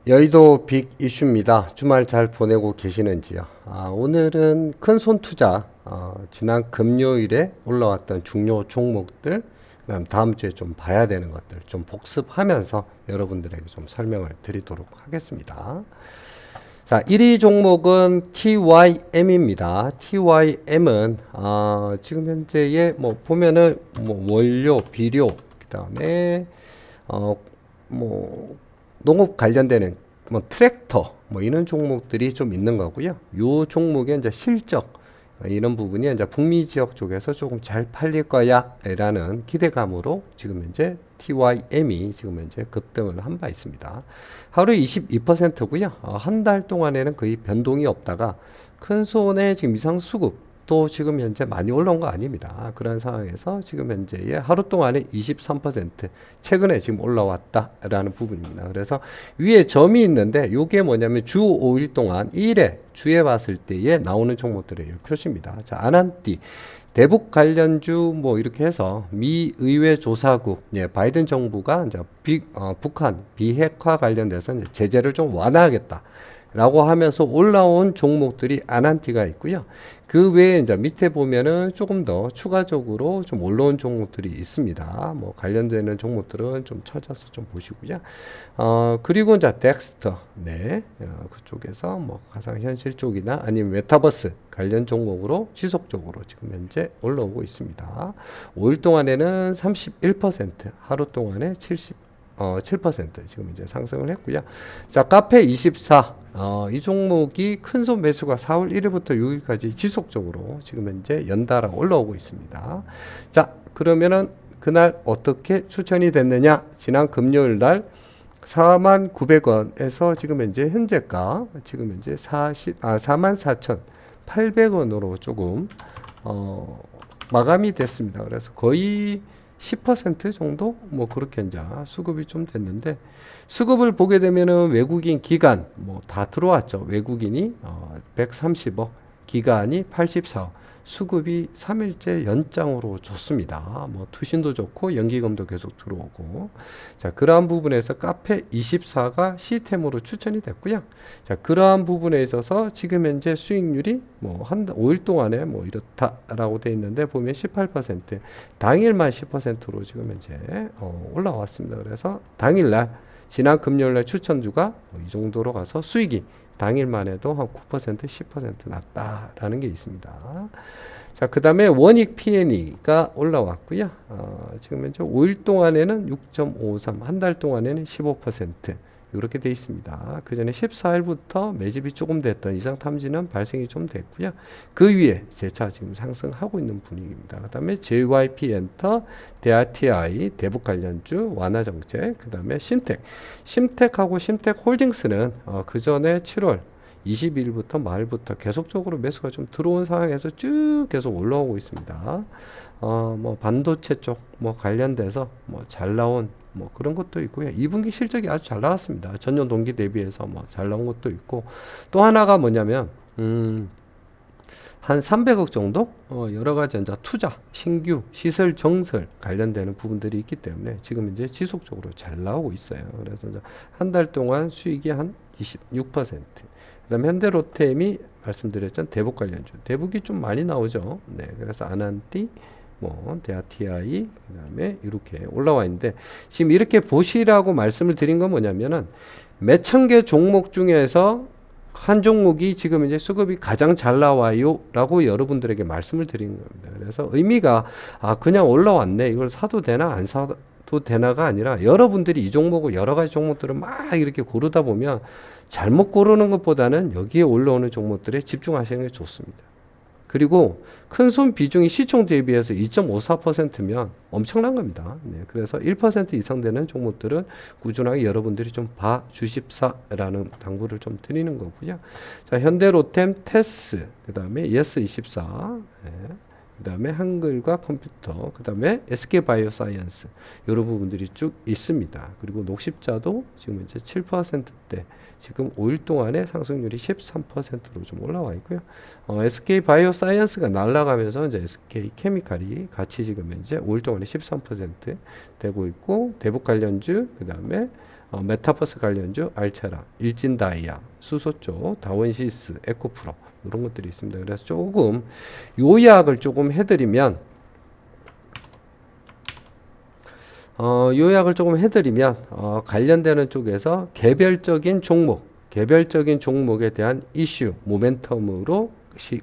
여의도 빅 이슈입니다. 주말 잘 보내고 계시는지요? 오늘은 큰 손 투자, 지난 금요일에 올라왔던 중요 종목들, 그다음 다음 주에 좀 봐야 되는 것들 좀 복습하면서 여러분들에게 좀 설명을 드리도록 하겠습니다. 자, 1위 종목은 TYM입니다. TYM은 지금 현재의 뭐 보면은 뭐 원료, 비료, 그다음에 뭐 농업 관련되는 뭐 트랙터 뭐 이런 종목들이 좀 있는 거고요. 요 종목의 이제 실적 이런 부분이 이제 북미 지역 쪽에서 조금 잘 팔릴 거야라는 기대감으로 지금 현재 TYM이 지금 현재 급등을 한 바 있습니다. 하루 22%고요. 한 달 동안에는 거의 변동이 없다가 큰 손에 지금 이상 수급 또 지금 현재 많이 올라온 거 아닙니다. 그런 상황에서 지금 현재의 하루 동안에 23% 최근에 지금 올라왔다라는 부분입니다. 그래서 위에 점이 있는데 이게 뭐냐면 주 5일 동안 1회 주에 봤을 때에 나오는 종목들의 표시입니다. 자, 아난띠 대북 관련주 뭐 이렇게 해서 미 의회 조사국 바이든 정부가 이제 북한 비핵화 관련돼서 이제 제재를 좀 완화하겠다. 라고 하면서 올라온 종목들이 아난티가 있고요. 그 외에 이제 밑에 보면은 조금 더 추가적으로 좀 올라온 종목들이 있습니다. 뭐 관련되는 종목들은 좀 찾아서 좀 보시고요. 그리고 이제 덱스터, 그쪽에서 뭐 가상현실 쪽이나 아니면 메타버스 관련 종목으로 지속적으로 지금 현재 올라오고 있습니다. 5일 동안에는 31%, 하루 동안에 7% 지금 이제 상승을 했고요. 자, 카페24. 이 종목이 큰손 매수가 4월 1일부터 6일까지 지속적으로 지금 현재 연달아 올라오고 있습니다. 자, 그러면은 그날 어떻게 추천이 됐느냐? 지난 금요일 날 49,000원에서 지금 현재가 지금 현재 44,800원으로 조금 마감이 됐습니다. 그래서 거의 10% 정도 뭐 그렇게 이제 수급이 좀 됐는데 수급을 보게 되면은 외국인 기관 뭐 다 들어왔죠. 외국인이 130억, 기관이 84억. 수급이 3일째 연장으로 좋습니다. 뭐 투신도 좋고 연기금도 계속 들어오고. 자, 그러한 부분에서 카페 24가 시스템으로 추천이 됐고요. 자, 그러한 부분에 있어서 지금 현재 수익률이 뭐 한 5일 동안에 뭐 이렇다라고 돼 있는데 보면 18% 당일만 10%로 지금 현재 올라왔습니다. 그래서 당일날 지난 금요일날 추천주가 뭐이 정도로 가서 수익이 당일만 해도 한 9%, 10% 났다라는 게 있습니다. 자, 그 다음에 원익 P&E가 올라왔고요. 지금 현재 5일 동안에는 6.53, 한 달 동안에는 15%. 이렇게 돼 있습니다. 그 전에 14일부터 매집이 조금 됐던 이상 탐지는 발생이 좀 됐고요. 그 위에 재차 지금 상승하고 있는 분위기입니다. 그 다음에 JYP 엔터, 대아TI, 대북 관련주, 완화 정책, 그 다음에 심텍하고 심텍 홀딩스는 그 전에 7월 22일부터 말부터 계속적으로 매수가 좀 들어온 상황에서 쭉 계속 올라오고 있습니다. 뭐 반도체 쪽 뭐 관련돼서 뭐 잘 나온 뭐 그런 것도 있고요. 2분기 실적이 아주 잘 나왔습니다. 전년 동기 대비해서 뭐 잘 나온 것도 있고 또 하나가 뭐냐면 한 300억 정도 여러 가지 이제 투자, 신규, 시설, 정설 관련되는 부분들이 있기 때문에 지금 이제 지속적으로 잘 나오고 있어요. 그래서 이제 한 달 동안 수익이 한 26%. 그다음 현대로템이 말씀드렸던 대북 관련주. 대북이 좀 많이 나오죠. 네, 그래서 아난띠, 뭐 대아TI 그다음에 이렇게 올라와 있는데 지금 이렇게 보시라고 말씀을 드린 건 뭐냐면은 몇천 개 종목 중에서 한 종목이 지금 이제 수급이 가장 잘 나와요라고 여러분들에게 말씀을 드린 겁니다. 그래서 의미가 그냥 올라왔네 이걸 사도 되나 안 사도 되나가 아니라 여러분들이 이 종목을 여러 가지 종목들을 막 이렇게 고르다 보면 잘못 고르는 것보다는 여기에 올라오는 종목들에 집중하시는 게 좋습니다. 그리고 큰손 비중이 시총 대비해서 2.54%면 엄청난 겁니다. 네, 그래서 1% 이상 되는 종목들은 꾸준하게 여러분들이 좀 봐주십사라는 당부를 좀 드리는 거고요. 자, 현대로템, 테스, 그 다음에 예스24, 그 다음에 한글과 컴퓨터, 그 다음에 SK바이오사이언스 이런 부분들이 쭉 있습니다. 그리고 녹십자도 지금 이제 7%대 지금 5일 동안에 상승률이 13%로 좀 올라와 있고요. SK바이오사이언스가 날아가면서 이제 SK케미칼이 같이 지금 이제 5일 동안에 13% 되고 있고 대북 관련주 그 다음에 메타버스 관련주 알체라, 일진다이아, 수소쪽, 다원시스, 에코프로 이런 것들이 있습니다. 그래서 조금 요약을 조금 해드리면 관련되는 쪽에서 개별적인 종목에 대한 이슈, 모멘텀으로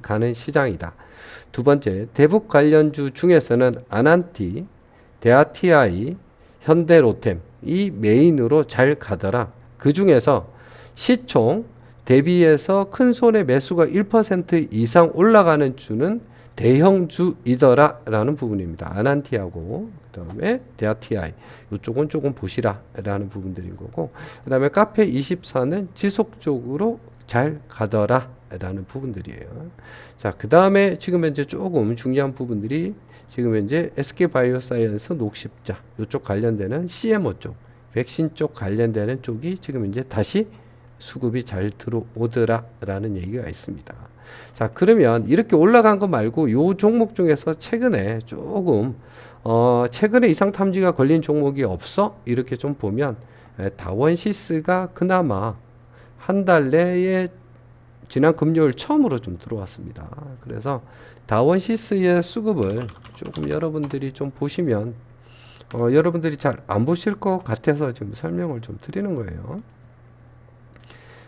가는 시장이다. 두 번째, 대북 관련주 중에서는 아난티, 대아TI, 현대로템 이 메인으로 잘 가더라. 그 중에서 시총 대비해서 큰 손의 매수가 1% 이상 올라가는 주는 대형주이더라 라는 부분입니다. 아난티하고 그 다음에 대아TI 이쪽은 조금 보시라 라는 부분들인 거고, 그 다음에 카페24는 지속적으로 잘 가더라 라는 부분들이에요. 자, 그 다음에 지금 현재 조금 중요한 부분들이 지금 현재 SK바이오사이언스, 녹십자 이쪽 관련되는 CMO 쪽, 백신 쪽 관련되는 쪽이 지금 이제 다시 수급이 잘 들어오더라 라는 얘기가 있습니다. 자, 그러면 이렇게 올라간 거 말고 요 종목 중에서 최근에 조금 최근에 이상 탐지가 걸린 종목이 없어? 이렇게 좀 보면 다원시스가 그나마 한 달 내에 지난 금요일 처음으로 좀 들어왔습니다. 그래서 다원시스의 수급을 조금 여러분들이 좀 보시면 여러분들이 잘 안 보실 것 같아서 지금 설명을 좀 드리는 거예요.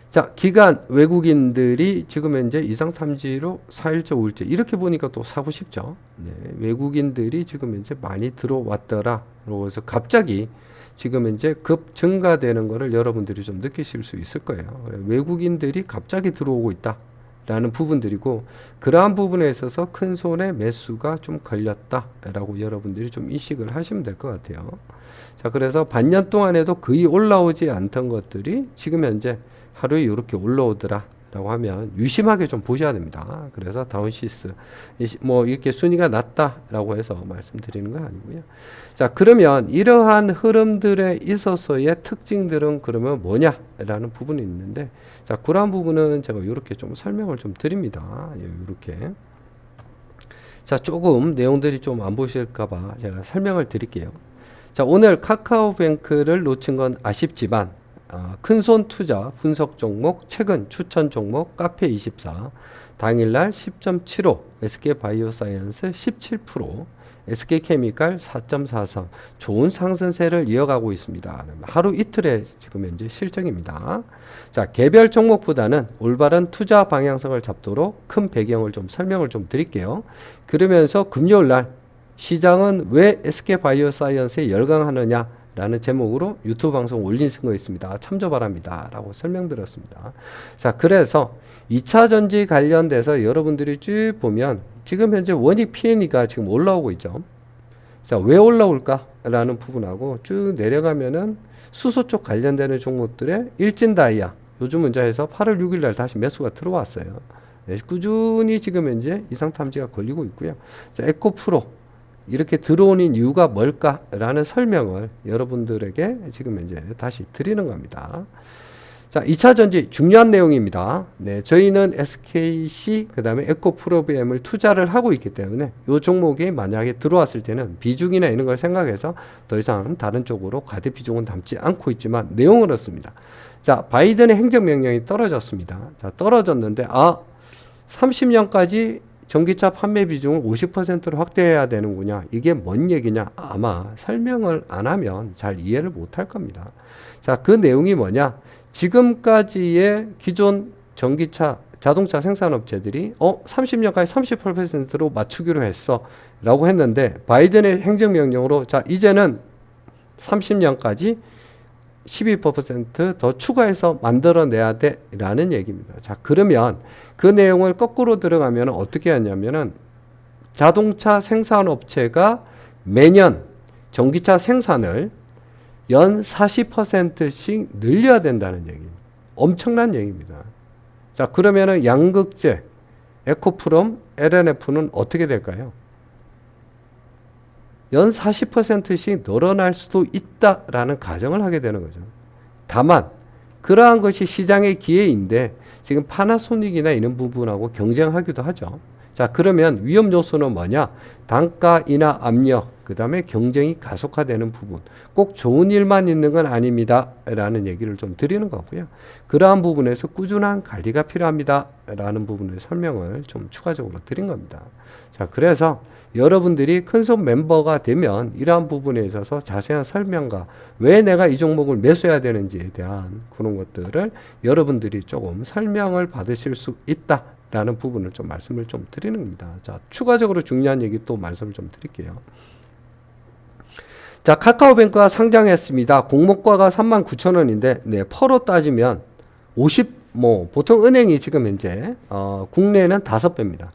자, 기간 외국인들이 지금 현재 이상 탐지로 4일째, 5일째 이렇게 보니까 또 사고 싶죠. 네, 외국인들이 지금 현재 많이 들어왔더라. 그래서 갑자기 지금 현재 급 증가되는 거를 여러분들이 좀 느끼실 수 있을 거예요. 외국인들이 갑자기 들어오고 있다라는 부분들이고, 그러한 부분에 있어서 큰 손에 매수가 좀 걸렸다라고 여러분들이 좀 인식을 하시면 될 것 같아요. 자, 그래서 반년 동안에도 거의 올라오지 않던 것들이 지금 현재 하루에 이렇게 올라오더라 라고 하면 유심하게 좀 보셔야 됩니다. 그래서 다운시스 뭐 이렇게 순위가 낮다라고 해서 말씀드리는 건 아니고요. 자, 그러면 이러한 흐름들에 있어서의 특징들은 그러면 뭐냐라는 부분이 있는데, 자, 그러한 부분은 제가 이렇게 좀 설명을 좀 드립니다. 이렇게. 자, 조금 내용들이 좀 안 보실까봐 제가 설명을 드릴게요. 자, 오늘 카카오뱅크를 놓친 건 아쉽지만 큰손 투자 분석 종목 최근 추천 종목 카페24 당일날 10.75, SK바이오사이언스 17%, SK케미칼 4.43 좋은 상승세를 이어가고 있습니다. 하루 이틀의 지금 현재 실적입니다. 자, 개별 종목보다는 올바른 투자 방향성을 잡도록 큰 배경을 좀 설명을 좀 드릴게요. 그러면서 금요일날 시장은 왜 SK바이오사이언스에 열광하느냐 라는 제목으로 유튜브 방송 올린 거 있습니다. 참조 바랍니다 라고 설명드렸습니다. 자, 그래서 2차 전지 관련돼서 여러분들이 쭉 보면 지금 현재 원익 P&E가 지금 올라오고 있죠. 자, 왜 올라올까 라는 부분하고 쭉 내려가면은 수소 쪽 관련되는 종목들의 일진다이아 요즘 문자에서 8월 6일 날 다시 매수가 들어왔어요. 네, 꾸준히 지금 현재 이상 탐지가 걸리고 있고요. 자, 에코프로 이렇게 들어오는 이유가 뭘까라는 설명을 여러분들에게 지금 현재 다시 드리는 겁니다. 자, 2차 전지 중요한 내용입니다. 네, 저희는 SKC 그 다음에 에코프로비엠을 투자를 하고 있기 때문에 이 종목이 만약에 들어왔을 때는 비중이나 이런 걸 생각해서 더 이상 다른 쪽으로 과대 비중은 담지 않고 있지만 내용은 그렇습니다. 자, 바이든의 행정명령이 떨어졌습니다. 자, 떨어졌는데 30년까지 전기차 판매 비중을 50%로 확대해야 되는구나. 이게 뭔 얘기냐? 아마 설명을 안 하면 잘 이해를 못할 겁니다. 자, 그 내용이 뭐냐? 지금까지의 기존 전기차 자동차 생산업체들이 30년까지 38%로 맞추기로 했어 라고 했는데, 바이든의 행정명령으로 자, 이제는 30년까지 12% 더 추가해서 만들어내야 돼 라는 얘기입니다. 자, 그러면 그 내용을 거꾸로 들어가면 어떻게 하냐면은 자동차 생산업체가 매년 전기차 생산을 연 40%씩 늘려야 된다는 얘기입니다. 엄청난 얘기입니다. 자, 그러면은 양극재, 에코프롬, LNF는 어떻게 될까요? 연 40%씩 늘어날 수도 있다라는 가정을 하게 되는 거죠. 다만 그러한 것이 시장의 기회인데 지금 파나소닉이나 이런 부분하고 경쟁하기도 하죠. 자, 그러면 위험 요소는 뭐냐? 단가 인하 압력, 그 다음에 경쟁이 가속화되는 부분, 꼭 좋은 일만 있는 건 아닙니다 라는 얘기를 좀 드리는 거고요. 그러한 부분에서 꾸준한 관리가 필요합니다 라는 부분을 설명을 좀 추가적으로 드린 겁니다. 자, 그래서 여러분들이 큰손 멤버가 되면 이러한 부분에 있어서 자세한 설명과 왜 내가 이 종목을 매수해야 되는지에 대한 그런 것들을 여러분들이 조금 설명을 받으실 수 있다 라는 부분을 좀 말씀을 좀 드리는 겁니다. 자, 추가적으로 중요한 얘기 또 말씀을 좀 드릴게요. 자, 카카오뱅크가 상장했습니다. 공모가가 39,000원인데, 네, 퍼로 따지면 보통 은행이 지금 현재, 국내는 5배입니다.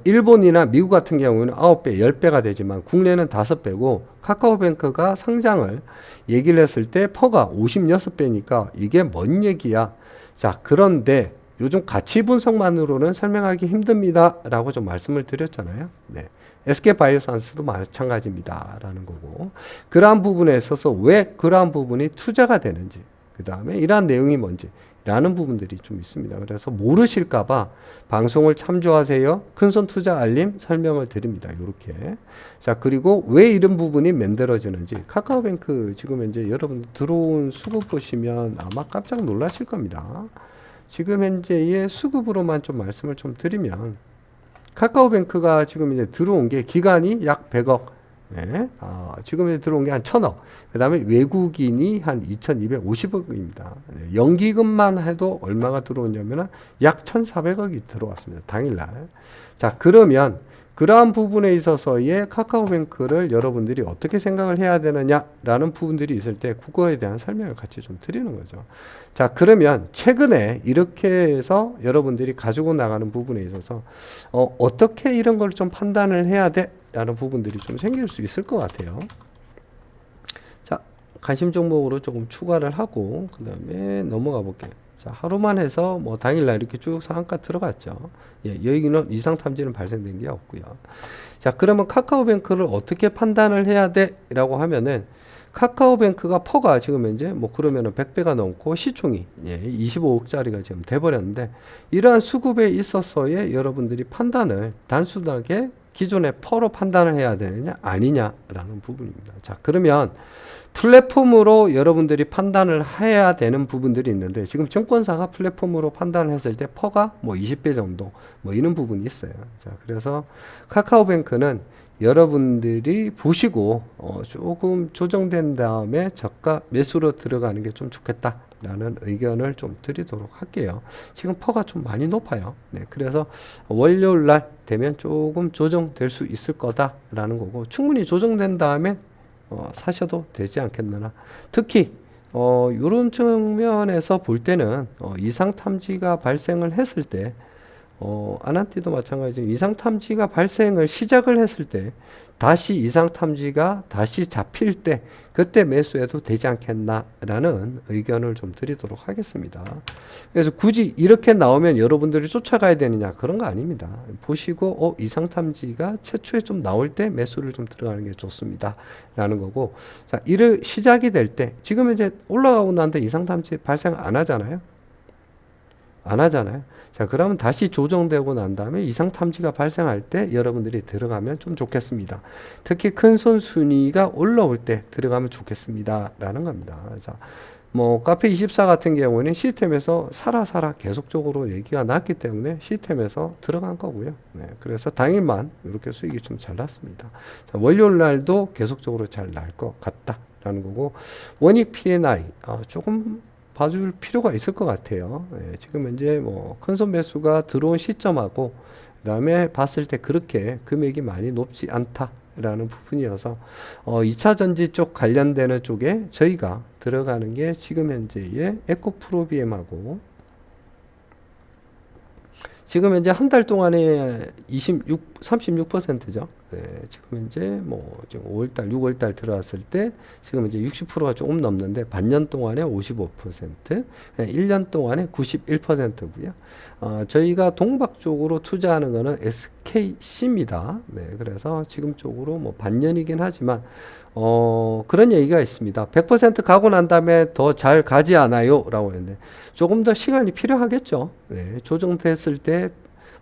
일본이나 미국 같은 경우는 9배, 10배가 되지만, 국내는 5배고, 카카오뱅크가 상장을 얘기를 했을 때 퍼가 56배니까, 이게 뭔 얘기야? 자, 그런데, 요즘 가치 분석만으로는 설명하기 힘듭니다. 라고 좀 말씀을 드렸잖아요. 네. SK바이오산스도 마찬가지입니다. 라는 거고. 그러한 부분에 있어서 왜 그러한 부분이 투자가 되는지, 그 다음에 이러한 내용이 뭔지, 라는 부분들이 좀 있습니다. 그래서 모르실까봐 방송을 참조하세요. 큰손 투자 알림 설명을 드립니다. 요렇게. 자, 그리고 왜 이런 부분이 만들어지는지. 카카오뱅크 지금 현재 여러분 들어온 수급 보시면 아마 깜짝 놀라실 겁니다. 지금 현재의 수급으로만 좀 말씀을 좀 드리면 카카오뱅크가 지금 이제 들어온 게 기간이 약 100억, 네. 지금 이제 들어온 게 한 1000억, 그 다음에 외국인이 한 2250억입니다. 네. 연기금만 해도 얼마가 들어오냐면 약 1400억이 들어왔습니다. 당일날. 자, 그러면 그러한 부분에 있어서의 카카오뱅크를 여러분들이 어떻게 생각을 해야 되느냐라는 부분들이 있을 때 그거에 대한 설명을 같이 좀 드리는 거죠. 자, 그러면 최근에 이렇게 해서 여러분들이 가지고 나가는 부분에 있어서 어떻게 이런 걸 좀 판단을 해야 돼? 라는 부분들이 좀 생길 수 있을 것 같아요. 자, 관심 종목으로 조금 추가를 하고 그 다음에 넘어가 볼게요. 자, 하루만 해서 당일날 이렇게 쭉 상한가 들어갔죠. 예, 여기는 이상 탐지는 발생된 게 없고요. 자, 그러면 카카오뱅크를 어떻게 판단을 해야 돼? 라고 하면은 카카오뱅크가 퍼가 지금 현재 그러면은 100배가 넘고 시총이 25억짜리가 지금 돼버렸는데 이러한 수급에 있어서의 여러분들이 판단을 단순하게 기존의 퍼로 판단을 해야 되느냐 아니냐라는 부분입니다. 자, 그러면 플랫폼으로 여러분들이 판단을 해야 되는 부분들이 있는데 지금 증권사가 플랫폼으로 판단을 했을 때 퍼가 20배 정도 이런 부분이 있어요. 자, 그래서 카카오뱅크는 여러분들이 보시고 조금 조정된 다음에 저가 매수로 들어가는 게 좀 좋겠다라는 의견을 좀 드리도록 할게요. 지금 퍼가 좀 많이 높아요. 네, 그래서 월요일 날 되면 조금 조정될 수 있을 거다라는 거고 충분히 조정된 다음에 사셔도 되지 않겠느냐. 특히 이런 측면에서 볼 때는 이상 탐지가 발생을 했을 때 아난티도 마찬가지로 이상 탐지가 발생을 시작을 했을 때 다시 이상 탐지가 다시 잡힐 때 그때 매수해도 되지 않겠나라는 의견을 좀 드리도록 하겠습니다. 그래서 굳이 이렇게 나오면 여러분들이 쫓아가야 되느냐 그런 거 아닙니다. 보시고 이상 탐지가 최초에 좀 나올 때 매수를 좀 들어가는 게 좋습니다. 라는 거고 자, 이를 시작이 될 때 지금 이제 올라가고 난데 이상 탐지 발생 안 하잖아요. 안 하잖아요. 자, 그러면 다시 조정되고 난 다음에 이상 탐지가 발생할 때 여러분들이 들어가면 좀 좋겠습니다. 특히 큰 손 순위가 올라올 때 들어가면 좋겠습니다. 라는 겁니다. 자, 카페24 같은 경우는 시스템에서 사라 계속적으로 얘기가 났기 때문에 시스템에서 들어간 거고요. 네, 그래서 당일만 이렇게 수익이 좀 잘 났습니다. 자, 월요일 날도 계속적으로 잘 날 것 같다라는 거고 원익 P&I 조금 봐줄 필요가 있을 것 같아요. 예, 지금 현재 큰손 매수가 들어온 시점하고 그 다음에 봤을 때 그렇게 금액이 많이 높지 않다라는 부분이어서 2차 전지 쪽 관련되는 쪽에 저희가 들어가는 게 지금 현재의 에코프로비엠하고 지금 현재 한 달 동안에 36%죠. 네, 지금 현재 지금 5월달, 6월달 들어왔을 때 지금 이제 60%가 조금 넘는데 반년 동안에 55%, 1년 동안에 91%고요. 저희가 동박 쪽으로 투자하는 거는 SKC입니다. 네, 그래서 지금 쪽으로 반년이긴 하지만 그런 얘기가 있습니다. 100% 가고 난 다음에 더 잘 가지 않아요? 라고 했는데 조금 더 시간이 필요하겠죠. 네, 조정됐을 때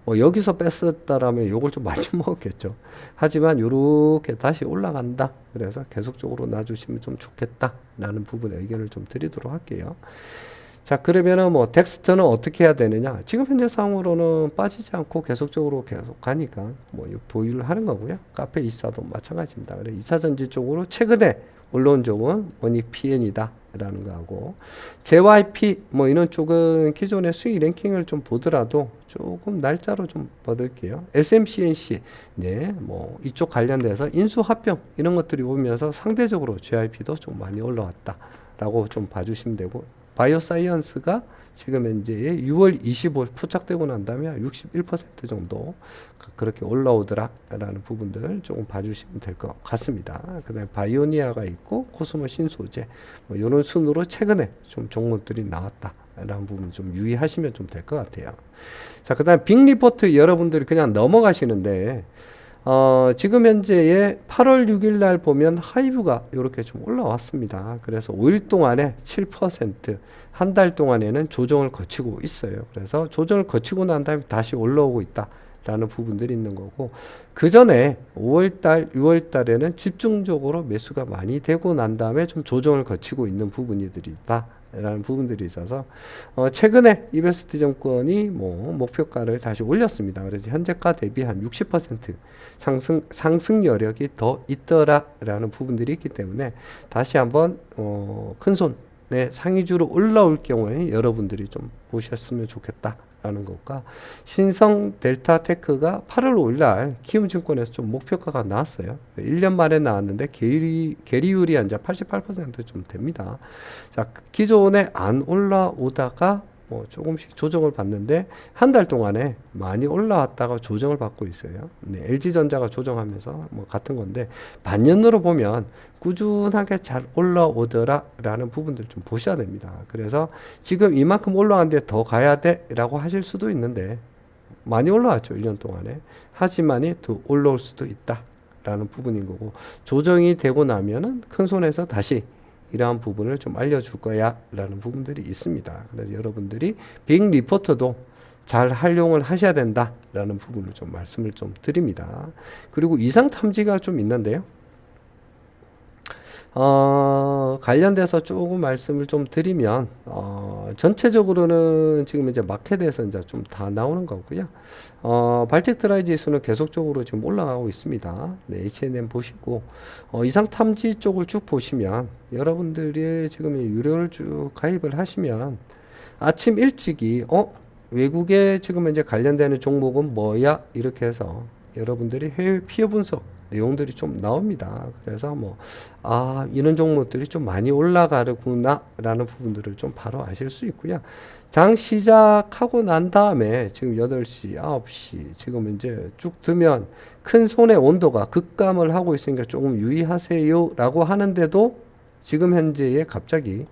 뭐 여기서 뺐었다라면 요걸 좀 많이 먹었겠죠. 하지만 요렇게 다시 올라간다. 그래서 계속적으로 놔주시면 좀 좋겠다라는 부분에 의견을 좀 드리도록 할게요. 자, 그러면은 뭐 덱스터는 어떻게 해야 되느냐? 지금 현재 상황으로는 빠지지 않고 계속적으로 계속 가니까 뭐 보유를 하는 거고요. 카페 24도 마찬가지입니다. 그래 2차전지 쪽으로 최근에 올라온 쪽은 원익 PN이다 라는 거하고, JYP 뭐 이런 쪽은 기존의 수익 랭킹을 좀 보더라도 조금 날짜로 좀 받을게요. SMCNC 네, 뭐 이쪽 관련돼서 인수합병 이런 것들이 오면서 상대적으로 JYP도 좀 많이 올라왔다 라고 좀 봐주시면 되고, 바이오사이언스가 지금 현재 6월 25일 포착되고 난 다음에 61% 정도 그렇게 올라오더라 라는 부분들 조금 봐주시면 될 것 같습니다. 그 다음에 바이오니아가 있고 코스모 신소재 뭐 이런 순으로 최근에 좀 종목들이 나왔다 라는 부분 좀 유의하시면 좀 될 것 같아요. 자, 그 다음에 빅리포트 여러분들이 그냥 넘어가시는데 지금 현재의 8월 6일 날 보면 하이브가 이렇게 좀 올라왔습니다. 그래서 5일 동안에 7%, 한 달 동안에는 조정을 거치고 있어요. 그래서 조정을 거치고 난 다음에 다시 올라오고 있다 라는 부분들이 있는 거고, 그 전에 5월달, 6월달에는 집중적으로 매수가 많이 되고 난 다음에 좀 조정을 거치고 있는 부분들이 있다 라는 부분들이 있어서 최근에 이베스트 정권이 뭐 목표가를 다시 올렸습니다. 그래서 현재가 대비 한 60% 상승 여력이 더 있더라 라는 부분들이 있기 때문에 다시 한번 큰손의 상위주로 올라올 경우에 여러분들이 좀 보셨으면 좋겠다 라는 것과, 신성 델타 테크가 8월 5일날 키움증권에서 좀 목표가가 나왔어요. 1년 만에 나왔는데 계리율이 이제 88% 좀 됩니다. 자, 기존에 안 올라오다가 뭐 조금씩 조정을 받는데 한 달 동안에 많이 올라왔다가 조정을 받고 있어요. 네, LG전자가 조정하면서 뭐 같은 건데 반년으로 보면 꾸준하게 잘 올라오더라 라는 부분들 좀 보셔야 됩니다. 그래서 지금 이만큼 올라왔는데 더 가야 돼 라고 하실 수도 있는데, 많이 올라왔죠 1년 동안에. 하지만이 더 올라올 수도 있다 라는 부분인 거고, 조정이 되고 나면은 큰손에서 다시 이러한 부분을 좀 알려줄 거야 라는 부분들이 있습니다. 그래서 여러분들이 빅 리포터도 잘 활용을 하셔야 된다 라는 부분을 좀 말씀을 좀 드립니다. 그리고 이상 탐지가 좀 있는데요. 관련돼서 조금 말씀을 좀 드리면, 전체적으로는 지금 이제 마켓에서 이제 좀 다 나오는 거고요. 발틱 드라이 지수는 계속적으로 지금 올라가고 있습니다. 네, H&M 보시고, 이상 탐지 쪽을 쭉 보시면, 여러분들이 지금 유료를 쭉 가입을 하시면, 아침 일찍이, 외국에 지금 이제 관련되는 종목은 뭐야? 이렇게 해서 여러분들이 해외 피어 분석 내용들이 좀 나옵니다. 그래서 이런 종목들이 좀 많이 올라가는구나 라는 부분들을 좀 바로 아실 수 있고요. 장 시작하고 난 다음에 지금 8시, 9시 지금 이제 쭉 두면 큰 손의 온도가 급감을 하고 있으니까 조금 유의하세요 라고 하는데도 지금 현재에 갑자기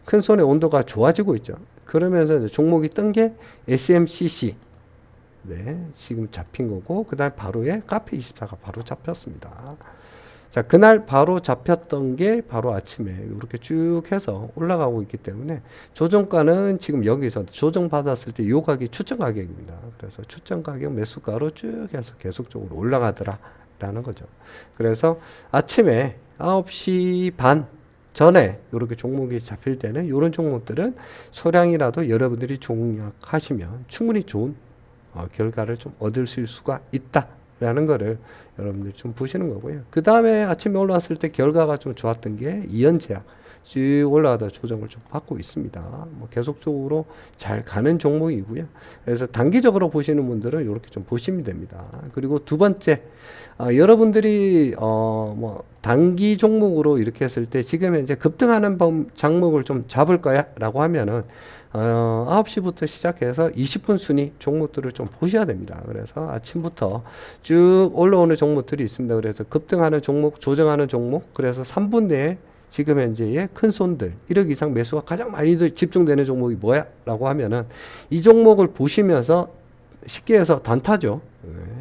큰 손의 온도가 좋아지고 있죠. 그러면서 이제 종목이 뜬 게 SMCC. 네, 지금 잡힌 거고, 그 다음 바로에 카페 24가 바로 잡혔습니다. 자, 그날 바로 잡혔던 게 바로 아침에 이렇게 쭉 해서 올라가고 있기 때문에, 조정가는 지금 여기서 조정받았을 때 요 가격이 추천 가격입니다. 그래서 추천 가격 매수가로 쭉 해서 계속적으로 올라가더라 라는 거죠. 그래서 아침에 9시 반 전에 이렇게 종목이 잡힐 때는 이런 종목들은 소량이라도 여러분들이 종약하시면 충분히 좋은 결과를 좀 얻으실 수가 있다라는 거를 여러분들이 좀 보시는 거고요. 그 다음에 아침에 올라왔을 때 결과가 좀 좋았던 게 이연제약 쭉 올라가다 조정을 좀 받고 있습니다. 뭐 계속적으로 잘 가는 종목이고요. 그래서 단기적으로 보시는 분들은 이렇게 좀 보시면 됩니다. 그리고 두 번째, 여러분들이 단기 종목으로 이렇게 했을 때 지금 이제 급등하는 장목을 좀 잡을 거야 라고 하면은 9시부터 시작해서 20분 순위 종목들을 좀 보셔야 됩니다. 그래서 아침부터 쭉 올라오는 종목들이 있습니다. 그래서 급등하는 종목, 조정하는 종목, 그래서 3분 내에 지금 현재의 큰 손들 1억 이상 매수가 가장 많이 집중되는 종목이 뭐야? 라고 하면은 이 종목을 보시면서 쉽게 해서 단타죠.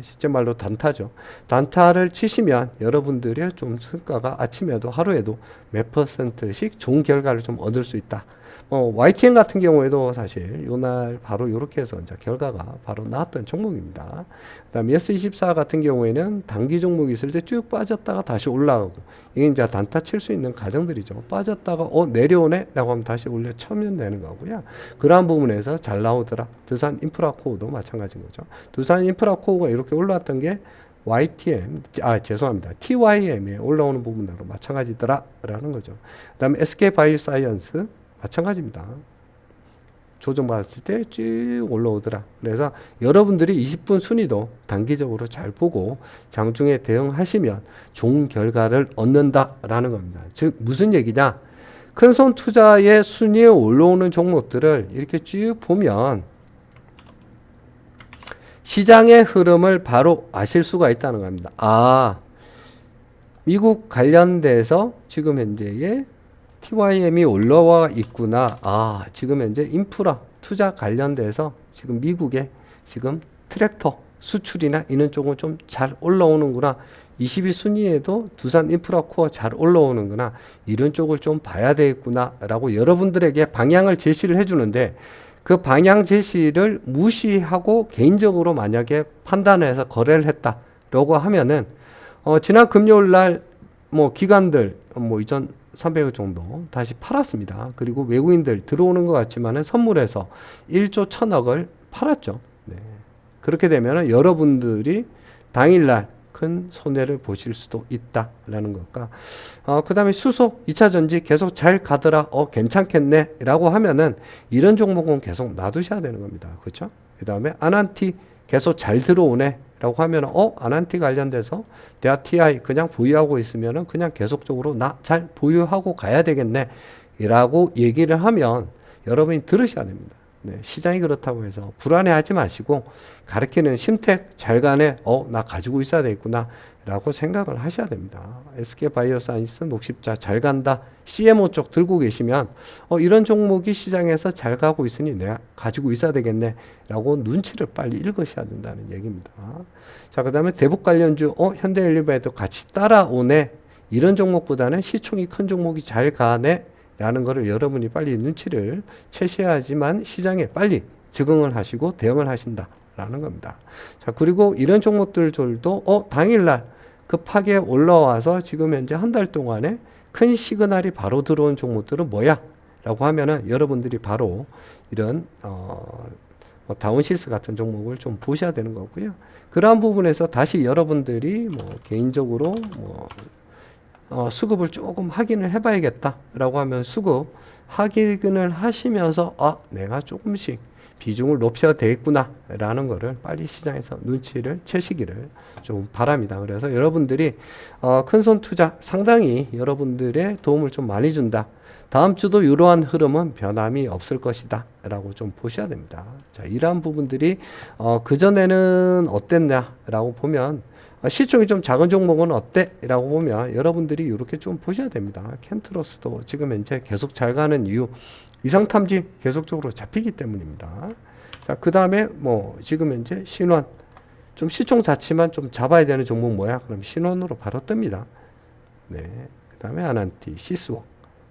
실제 말로 단타죠. 단타를 치시면 여러분들의 좀 성과가 아침에도 하루에도 몇 %씩 좋은 결과를 좀 얻을 수 있다. YTN 같은 경우에도 사실 요날 바로 이렇게 해서 이제 결과가 바로 나왔던 종목입니다. 그다음에 S24 같은 경우에는 단기 종목이 있을 때 쭉 빠졌다가 다시 올라가고, 이게 이제 단타 칠 수 있는 가정들이죠. 빠졌다가 내려오네라고 하면 다시 올려 쳐면 되는 거고요. 그러한 부분에서 잘 나오더라. 두산 인프라코어도 마찬가지인 거죠. 두산 인프라코어가 이렇게 올라왔던 게 TYM에 올라오는 부분으로 마찬가지더라라는 거죠. 그다음에 SK바이오사이언스 마찬가지입니다. 조정받았을 때 쭉 올라오더라. 그래서 여러분들이 20분 순위도 단기적으로 잘 보고 장중에 대응하시면 좋은 결과를 얻는다라는 겁니다. 즉 무슨 얘기냐? 큰손 투자의 순위에 올라오는 종목들을 이렇게 쭉 보면 시장의 흐름을 바로 아실 수가 있다는 겁니다. 미국 관련돼서 지금 현재의 TYM이 올라와 있구나. 지금 현재 인프라 투자 관련돼서 지금 미국의 지금 트랙터 수출이나 이런 쪽은 좀 잘 올라오는구나. 22순위에도 두산 인프라코어 잘 올라오는구나. 이런 쪽을 좀 봐야 되겠구나 라고 여러분들에게 방향을 제시를 해주는데, 그 방향 제시를 무시하고 개인적으로 만약에 판단을 해서 거래를 했다라고 하면은 지난 금요일 날 기관들 2,300억 정도 다시 팔았습니다. 그리고 외국인들 들어오는 것 같지만은 선물해서 1조 1,000억을 팔았죠. 네. 그렇게 되면은 여러분들이 당일날 큰 손해를 보실 수도 있다라는 것과, 그 다음에 수소 2차 전지 계속 잘 가더라, 괜찮겠네 라고 하면은 이런 종목은 계속 놔두셔야 되는 겁니다. 그렇죠? 그 다음에 아난티 계속 잘 들어오네 라고 하면은 아난티 관련돼서 대하 TI 그냥 보유하고 있으면은 그냥 계속적으로 나 잘 보유하고 가야 되겠네 라고 얘기를 하면 여러분이 들으셔야 됩니다. 네, 시장이 그렇다고 해서 불안해하지 마시고 가르치는 심택 잘 가네, 나 가지고 있어야 되겠구나 라고 생각을 하셔야 됩니다. SK바이오사이언스 녹십자 잘 간다, CMO 쪽 들고 계시면 이런 종목이 시장에서 잘 가고 있으니 내가 가지고 있어야 되겠네 라고 눈치를 빨리 읽으셔야 된다는 얘기입니다. 자, 그 다음에 대북 관련주 현대엘리베이터 같이 따라오네, 이런 종목보다는 시총이 큰 종목이 잘 가네 라는 거를 여러분이 빨리 눈치를 채셔야지만 시장에 빨리 적응을 하시고 대응을 하신다라는 겁니다. 자, 그리고 이런 종목들도 당일날 급하게 올라와서 지금 현재 한 달 동안에 큰 시그널이 바로 들어온 종목들은 뭐야? 라고 하면은 여러분들이 바로 이런 다운시스 같은 종목을 좀 보셔야 되는 거고요. 그러한 부분에서 다시 여러분들이 개인적으로 수급을 조금 확인을 해봐야겠다라고 하면 수급 확인을 하시면서 내가 조금씩 비중을 높여도 되겠구나 라는 거를 빨리 시장에서 눈치를 채시기를 좀 바랍니다. 그래서 여러분들이 큰손 투자 상당히 여러분들의 도움을 좀 많이 준다. 다음 주도 이러한 흐름은 변함이 없을 것이다 라고 좀 보셔야 됩니다. 자, 이러한 부분들이 그전에는 어땠냐 라고 보면, 시총이 좀 작은 종목은 어때? 라고 보면 여러분들이 이렇게 좀 보셔야 됩니다. 캠트러스도 지금 현재 계속 잘 가는 이유, 이상탐지 계속적으로 잡히기 때문입니다. 자, 그 다음에 지금 현재 신원, 좀 시총 자체만 좀 잡아야 되는 종목 뭐야? 그럼 신원으로 바로 뜹니다. 네. 그 다음에 아난티, 시스웍,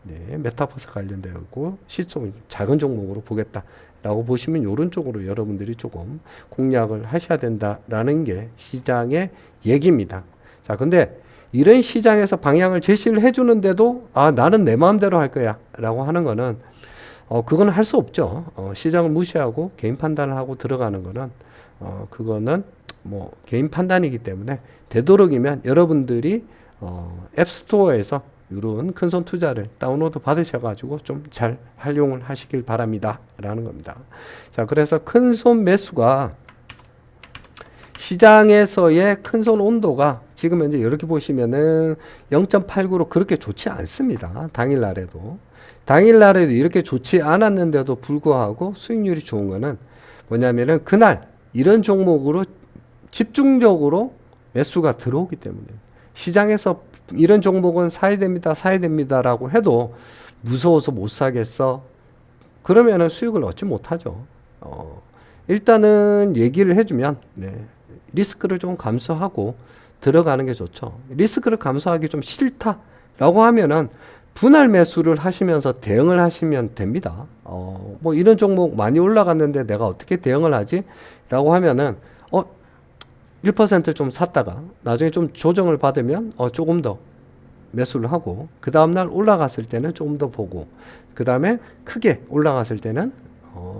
네. 메타버스 관련되고 시총 작은 종목으로 보겠다 라고 보시면 이런 쪽으로 여러분들이 조금 공략을 하셔야 된다라는 게 시장의 얘기입니다. 자, 근데 이런 시장에서 방향을 제시를 해주는데도 나는 내 마음대로 할 거야 라고 하는 거는 그건 할 수 없죠. 시장을 무시하고 개인 판단을 하고 들어가는 거는 그거는 개인 판단이기 때문에 되도록이면 여러분들이 앱스토어에서 이런 큰손 투자를 다운로드 받으셔가지고 좀 잘 활용을 하시길 바랍니다 라는 겁니다. 자, 그래서 큰손 매수가 시장에서의 큰손 온도가 지금 현재 이렇게 보시면은 0.89로 그렇게 좋지 않습니다. 당일날에도 이렇게 좋지 않았는데도 불구하고 수익률이 좋은 거는 뭐냐면은 그날 이런 종목으로 집중적으로 매수가 들어오기 때문에, 시장에서 이런 종목은 사야 됩니다라고 해도 무서워서 못 사겠어. 그러면은 수익을 얻지 못하죠. 일단은 얘기를 해주면, 리스크를 좀 감수하고 들어가는 게 좋죠. 리스크를 감수하기 좀 싫다라고 하면은 분할 매수를 하시면서 대응을 하시면 됩니다. 뭐 이런 종목 많이 올라갔는데 내가 어떻게 대응을 하지? 라고 하면은 1%좀 샀다가 나중에 좀 조정을 받으면 조금 더 매수를 하고, 그 다음날 올라갔을 때는 조금 더 보고, 그 다음에 크게 올라갔을 때는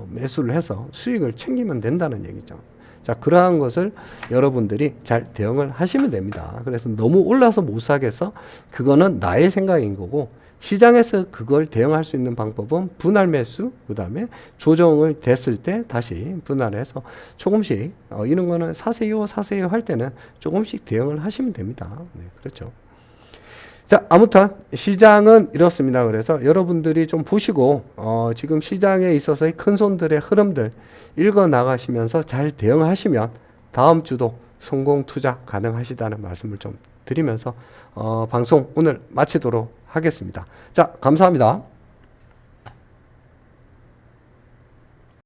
매수를 해서 수익을 챙기면 된다는 얘기죠. 자, 그러한 것을 여러분들이 잘 대응을 하시면 됩니다. 그래서 너무 올라서 못 사겠어? 그거는 나의 생각인 거고, 시장에서 그걸 대응할 수 있는 방법은 분할 매수, 그 다음에 조정을 됐을 때 다시 분할해서 조금씩, 이런 거는 사세요 할 때는 조금씩 대응을 하시면 됩니다. 네, 그렇죠. 자, 아무튼 시장은 이렇습니다. 그래서 여러분들이 좀 보시고 지금 시장에 있어서의 큰 손들의 흐름들 읽어 나가시면서 잘 대응하시면 다음 주도 성공 투자 가능하시다는 말씀을 좀 드리면서 방송 오늘 마치도록 하겠습니다. 자, 감사합니다.